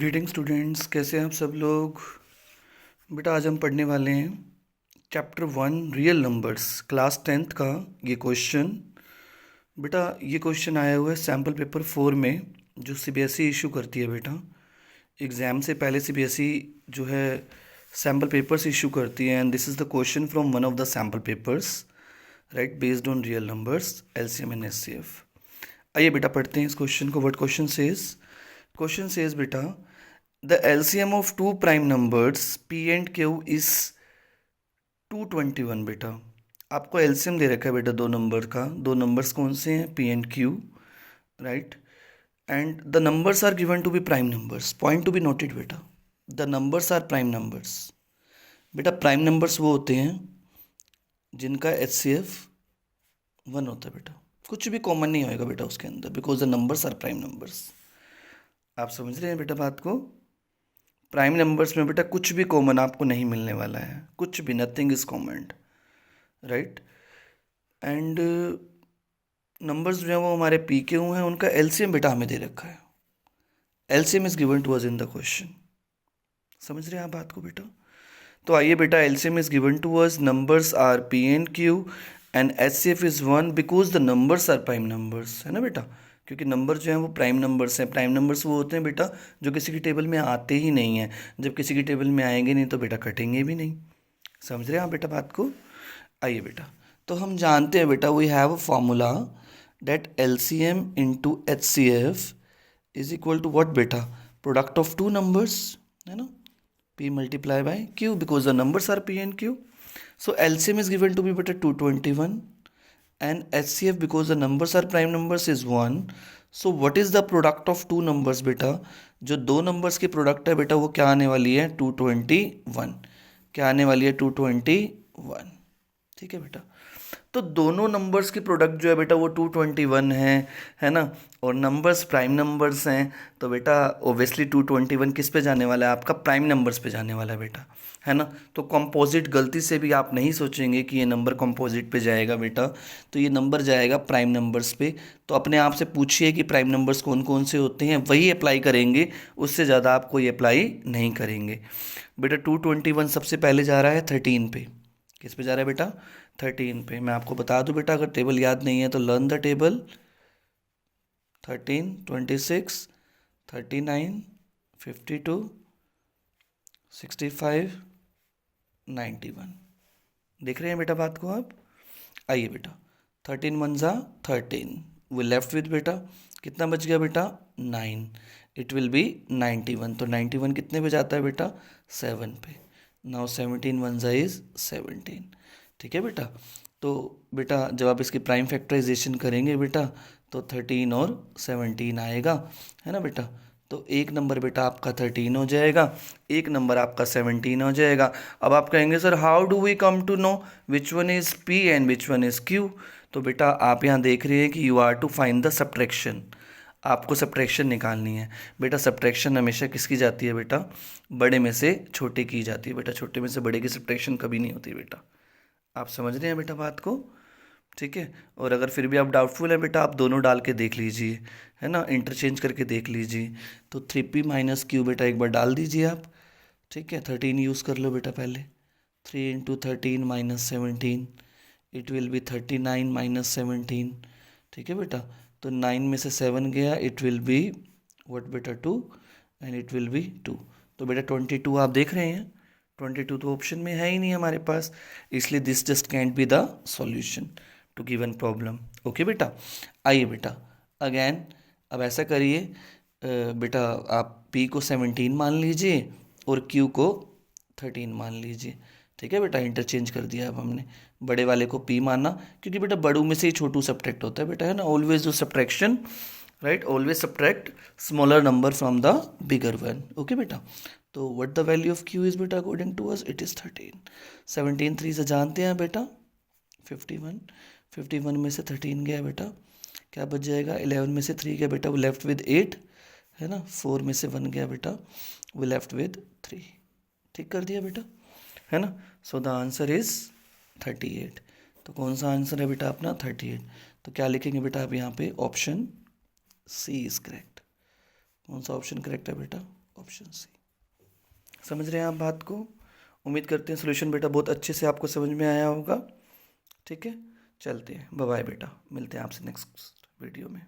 Greeting students, कैसे हैं आप सब लोग। बेटा आज हम पढ़ने वाले हैं chapter 1 real numbers, class 10th का ये क्वेश्चन। बेटा ये क्वेश्चन आया हुआ है सैम्पल पेपर 4 में, जो सीबीएसई इशू करती है। बेटा एग्ज़ाम से पहले सीबीएसई जो है सैम्पल पेपर्स इशू करती है, and this is the question from one of the sample papers, right, based on real numbers, LCM and HCF. आइए बेटा पढ़ते हैं इस क्वेश्चन को। व्हाट क्वेश्चन सेज बेटा, the LCM of two prime numbers P and Q is 221। बेटा आपको LCM दे रखा है बेटा दो नंबर का। दो नंबर्स कौन से हैं? P and Q, right. And the numbers are given to be prime numbers. Point to be noted बेटा, the numbers are prime numbers. बेटा प्राइम नंबर्स वो होते हैं जिनका HCF 1 होता है। बेटा कुछ भी कॉमन नहीं होएगा बेटा उसके अंदर, because the numbers are prime numbers. आप समझ रहे हैं बेटा बात को? प्राइम नंबर्स में बेटा कुछ भी कॉमन आपको नहीं मिलने वाला है, कुछ भी, nothing is common, right. And numbers जो हैं वो हमारे पी के हुए हैं, उनका एलसीएम बेटा हमें दे रखा है। LCM is given to us in the question. समझ रहे हैं आप बात को बेटा? तो आइए बेटा, LCM is given to us, numbers are P and Q and HCF is 1 because the numbers are prime numbers, है ना बेटा। क्योंकि नंबर जो हैं वो प्राइम नंबर्स हैं। प्राइम नंबर्स वो होते हैं बेटा जो किसी की टेबल में आते ही नहीं हैं। जब किसी की टेबल में आएंगे नहीं तो बेटा कटेंगे भी नहीं। समझ रहे हैं आप बेटा बात को? आइए बेटा, तो हम जानते हैं बेटा, we have a formula that LCM into HCF is equal to what बेटा, प्रोडक्ट ऑफ टू नंबर्स, है ना, p multiply by q because the numbers are p and q. So LCM is given to be better 221 and HCF because the numbers are prime numbers is 1. So what is the product of two numbers बेटा? जो दो numbers की product है बेटा वो क्या आने वाली है? 221। क्या आने वाली है? 221। ठीक है बेटा। तो दोनों नंबर्स की प्रोडक्ट जो है बेटा वो 221 है ना। और नंबर्स प्राइम नंबर्स हैं, तो बेटा ओब्वियसली 221 किस पे जाने वाला है? आपका प्राइम नंबर्स पे जाने वाला है बेटा, है ना। तो कंपोजिट गलती से भी आप नहीं सोचेंगे कि ये नंबर कंपोजिट पे जाएगा बेटा, तो ये नंबर जाएगा प्राइम नंबर्स पे। तो अपने आप से पूछिए कि प्राइम नंबर्स कौन कौन से होते हैं, वही अप्लाई करेंगे, उससे ज़्यादा आप कोई अप्लाई नहीं करेंगे बेटा। 221 सबसे पहले जा रहा है 13 पे। किस पे जा रहा है बेटा? 13 पे। मैं आपको बता दूं बेटा, अगर टेबल याद नहीं है तो लर्न द टेबल। 13, 26, 39, 52, 65, 91। देख रहे हैं बेटा बात को आप? आइए बेटा, 13 वन ज़ा 13, वी लेफ्ट विद बेटा कितना बच गया बेटा? 9। It will be 91। तो 91 कितने पे जाता है बेटा? 7 पे। नाउ 17 वन ज़ा इज 17। ठीक है बेटा। तो बेटा जब आप इसकी प्राइम फैक्टराइजेशन करेंगे बेटा तो 13 और 17 आएगा, है ना बेटा। तो एक नंबर बेटा आपका 13 हो जाएगा, एक नंबर आपका 17 हो जाएगा। अब आप कहेंगे sir how do we come to know which one is P and which one is Q? तो बेटा आप यहाँ देख रहे हैं कि you are to find the subtraction. आपको सब्ट्रैक्शन निकालनी है बेटा। सब्ट्रैक्शन हमेशा किसकी जाती है बेटा? बड़े में से छोटे की जाती है बेटा। छोटे में से बड़े की सब्ट्रैक्शन कभी नहीं होती बेटा। आप समझ रहे हैं बेटा बात को? ठीक है। और अगर फिर भी आप डाउटफुल हैं बेटा, आप दोनों डाल के देख लीजिए, है ना, इंटरचेंज करके देख लीजिए। तो 3p माइनस क्यू बेटा एक बार डाल दीजिए आप। ठीक है, 13 यूज़ कर लो बेटा पहले। 3 into 13 minus 17, it will be 39 minus 17। ठीक है बेटा। तो 9 में से 7 गया, इट विल बी व्हाट बेटा? 2, एंड इट विल बी 2। तो बेटा 22 आप देख रहे हैं, 22 तो ऑप्शन में है ही नहीं हमारे पास, इसलिए this just can't be the solution to given problem. Okay बेटा। आइए बेटा अगेन, अब ऐसा करिए बेटा, आप p को 17 मान लीजिए और q को 13 मान लीजिए। ठीक है बेटा, इंटरचेंज कर दिया अब हमने। बड़े वाले को p माना क्योंकि बेटा बड़ों में से ही छोटू सब्ट्रैक्ट होता है बेटा, है ना। Always do subtraction, right, always subtract smaller number from the bigger one. Okay बेटा। तो what the value of q is बेटा according to us? It is 13। 17 3 से जानते हैं बेटा 51। 51 में से 13 गया बेटा, क्या बच जाएगा? 11 में से 3 गया बेटा, वो लेफ्ट विद 8, है ना। 4 में से 1 गया बेटा, वो लेफ्ट विद 3। ठीक कर दिया बेटा, है ना। So the answer is 38। तो कौन सा आंसर है बेटा अपना? 38। तो क्या लिखेंगे बेटा आप यहाँ पे? Option C is correct. कौन सा ऑप्शन करेक्ट है बेटा? Option C. समझ रहे हैं आप बात को? उम्मीद करते हैं सोल्यूशन बेटा बहुत अच्छे से आपको समझ में आया होगा। ठीक है, चलते हैं, बाय बाय बेटा, मिलते हैं आपसे नेक्स्ट वीडियो में।